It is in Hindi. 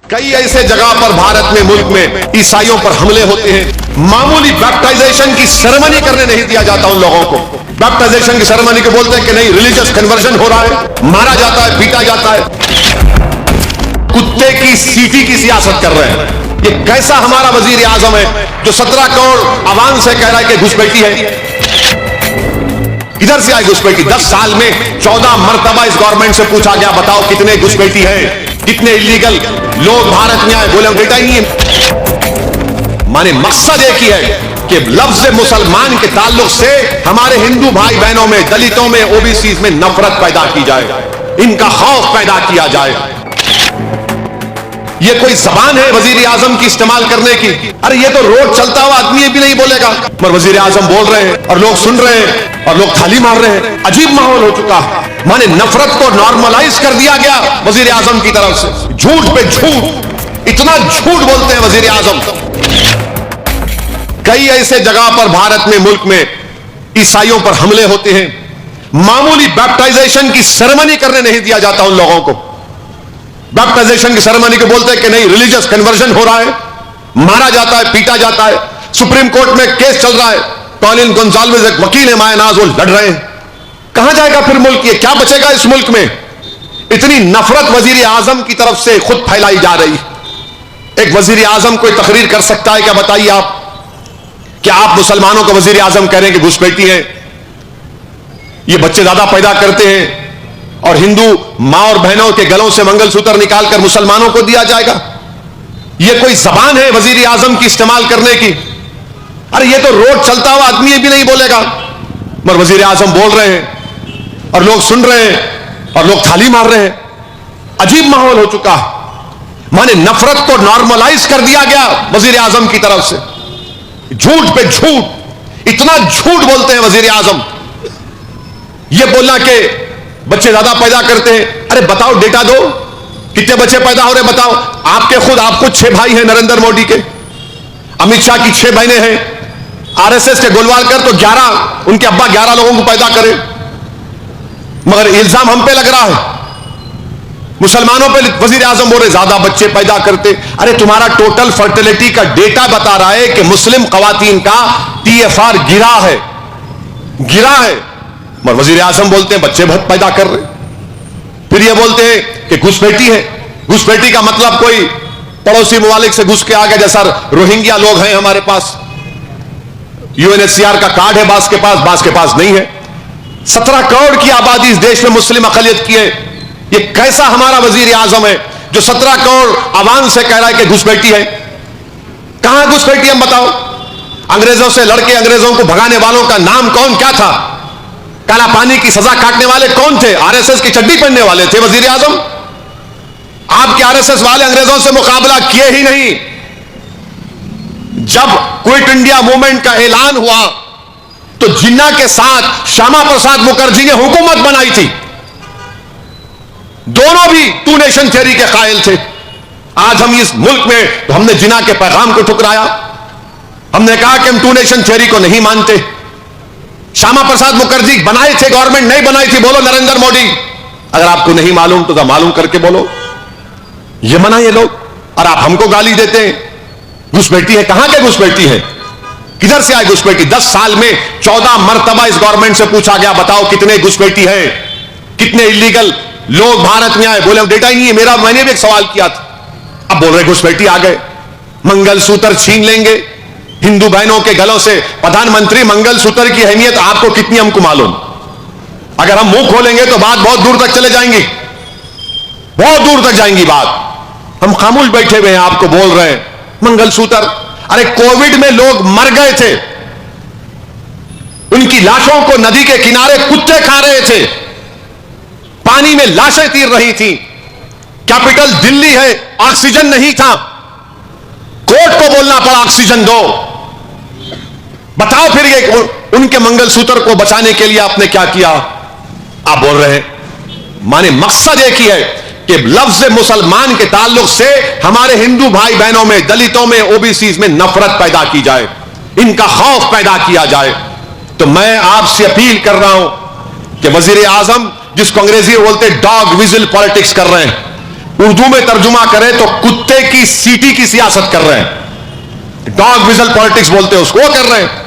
कई ऐसे जगह पर भारत में, मुल्क में ईसाइयों पर हमले होते हैं। मामूली बैप्टाइजेशन की सेरेमनी करने नहीं दिया जाता उन लोगों को। बैप्टाइजेशन की सेरेमनी को बोलते हैं कि नहीं, रिलीजियस कन्वर्जन हो रहा है, मारा जाता है, पीटा जाता है, कुत्ते की सीटी की सियासत कर रहे हैं। ये कैसा हमारा वजीर आजम है जो 17 करोड़ आवाम से कह रहा है कि घुसपैठी है। किधर से आई घुसपैठी? 10 साल में 14 मरतबा इस गवर्नमेंट से पूछा गया, बताओ कितने घुसपैठी है, कितने इलीगल लोग भारत में आए, बोले डेटा ही नहीं है। माने मकसद एक ही है कि लफ्ज मुसलमान के ताल्लुक से हमारे हिंदू भाई बहनों में, दलितों में, ओबीसी में नफरत पैदा की जाए, इनका खौफ पैदा किया जाए। ये कोई जबान है वजीर आजम की इस्तेमाल करने की? अरे ये तो रोड चलता हुआ आदमी भी नहीं बोलेगा, मगर वजीर आजम बोल रहे हैं और लोग सुन रहे हैं और लोग थाली मार रहे हैं। अजीब माहौल हो चुका है। माने नफरत को नॉर्मलाइज कर दिया गया वजीर आजम की तरफ से। झूठ पे झूठ, इतना झूठ बोलते हैं वजीर आजम। कई ऐसे जगह पर भारत में, मुल्क में ईसाइयों पर हमले होते हैं। मामूली बैप्टाइजेशन की सेरेमनी करने नहीं दिया जाता उन लोगों को। बैप्टाइजेशन की सेरेमनी को बोलते हैं कि नहीं, रिलीजियस कन्वर्जन हो रहा है, मारा जाता है, पीटा जाता है। सुप्रीम कोर्ट में केस चल रहा है, कॉलिन गोंजाल्वेज एक वकील है, मायनाज, वो लड़ रहे हैं। कहां जाएगा फिर मुल्क? ये क्या बचेगा इस मुल्क में? इतनी नफरत वजीर आजम की तरफ से खुद फैलाई जा रही। एक वजीर आजम कोई तकरीर कर सकता है क्या? बताइए आप। क्या आप मुसलमानों को वजीर आजम कह रहे हैं कि घुसपैठी है, ये बच्चे ज्यादा पैदा करते हैं, और हिंदू मां और बहनों के गलों से मंगलसूत्र निकालकर मुसलमानों को दिया जाएगा? यह कोई जबान है वजीर आजम की इस्तेमाल करने की? अरे ये तो रोड चलता हुआ आदमी भी नहीं बोलेगा, मगर वजीर आजम बोल रहे हैं और लोग सुन रहे हैं और लोग थाली मार रहे हैं। अजीब माहौल हो चुका है। माने नफरत को नॉर्मलाइज कर दिया गया वजीर आजम की तरफ से। झूठ पे झूठ, इतना झूठ बोलते हैं वजीर आजम। यह बोलना कि बच्चे ज्यादा पैदा करते हैं। अरे बताओ, डेटा दो, कितने बच्चे पैदा हो रहे बताओ। आप खुद 6 भाई हैं नरेंद्र मोदी के, अमित शाह की 6 बहनें हैं, आरएसएस के गोलवालकर तो 11, उनके अब्बा 11 लोगों को पैदा करे। मगर इल्जाम हम पे लग रहा है, मुसलमानों पे वजीर आजम बोल रहे ज्यादा बच्चे पैदा करते। अरे तुम्हारा टोटल फर्टिलिटी का डेटा बता रहा है कि मुस्लिम खवातीन का TFR गिरा है। मगर वजीर आजम बोलते हैं बच्चे बहुत पैदा कर रहे। फिर ये बोलते हैं कि घुसपैठी है। घुसपैठी का मतलब कोई पड़ोसी ममालिक से घुस के आ गया, जैसा रोहिंग्या लोग हैं हमारे पास। UNHCR का कार्ड है बास के पास नहीं है। 17 करोड़ की आबादी इस देश में मुस्लिम अकलियत की है। ये कैसा हमारा वजीर आजम है जो 17 करोड़ आवाम से कह रहा है कि घुसपैठी है? कहां घुसपैठी हम बताओ? अंग्रेजों से लड़के अंग्रेजों को भगाने वालों का नाम क्या था? काला पानी की सजा काटने वाले कौन थे? RSS की चड्डी पहनने वाले थे वजीर आजम। आपके RSS वाले अंग्रेजों से मुकाबला किए ही नहीं। जब क्विट इंडिया मूवमेंट का ऐलान हुआ तो जिन्ना के साथ श्यामा प्रसाद मुखर्जी ने हुकूमत बनाई थी। दोनों भी 2 नेशन थ्योरी के कायल थे। आज हम इस मुल्क में तो हमने जिन्ना के पैगाम को ठुकराया। हमने कहा कि हम 2 नेशन थ्योरी को नहीं मानते। श्यामा प्रसाद मुखर्जी बनाए थे, गवर्नमेंट नहीं बनाई थी। बोलो नरेंद्र मोदी, अगर आपको नहीं मालूम तो मालूम करके बोलो। ये मना ये लोग, और आप हमको गाली देते हैं। घुसपैठी है? कहां के घुसपैठी है? किधर से आई घुसपैठी? 10 साल में 14 मरतबा इस गवर्नमेंट से पूछा गया, बताओ कितने घुसपैठी है, कितने इलीगल लोग भारत में आए, बोले डेटा ही नहीं है। मैंने भी एक सवाल किया था, अब बोल रहे घुसपैठी आ गए। मंगलसूत्र छीन लेंगे हिंदू बहनों के गलों से। प्रधानमंत्री, मंगलसूत्र की अहमियत आपको कितनी हमको मालूम। अगर हम मुंह खोलेंगे तो बात बहुत दूर तक चले जाएंगी, बहुत दूर तक जाएंगी बात। हम खामोश बैठे हुए हैं, आपको बोल रहे हैं मंगलसूत्र। अरे कोविड में लोग मर गए थे, उनकी लाशों को नदी के किनारे कुत्ते खा रहे थे, पानी में लाशें तीर रही थी। कैपिटल दिल्ली है, ऑक्सीजन नहीं था, कोर्ट को बोलना पड़ा ऑक्सीजन दो। बताओ फिर ये उनके मंगलसूत्र को बचाने के लिए आपने क्या किया? आप बोल रहे हैं। माने मकसद एक ही है कि लफ्ज मुसलमान के ताल्लुक से हमारे हिंदू भाई बहनों में, दलितों में, ओबीसी में नफरत पैदा की जाए, इनका खौफ पैदा किया जाए। तो मैं आपसे अपील कर रहा हूं कि वजीर आजम, जिसको अंग्रेजी में बोलते डॉग विजिल पॉलिटिक्स कर रहे हैं, उर्दू में तर्जुमा करें तो कुत्ते की सीटी की सियासत कर रहे हैं, डॉग विजल पॉलिटिक्स बोलते हैं उसको, वो कर रहे हैं।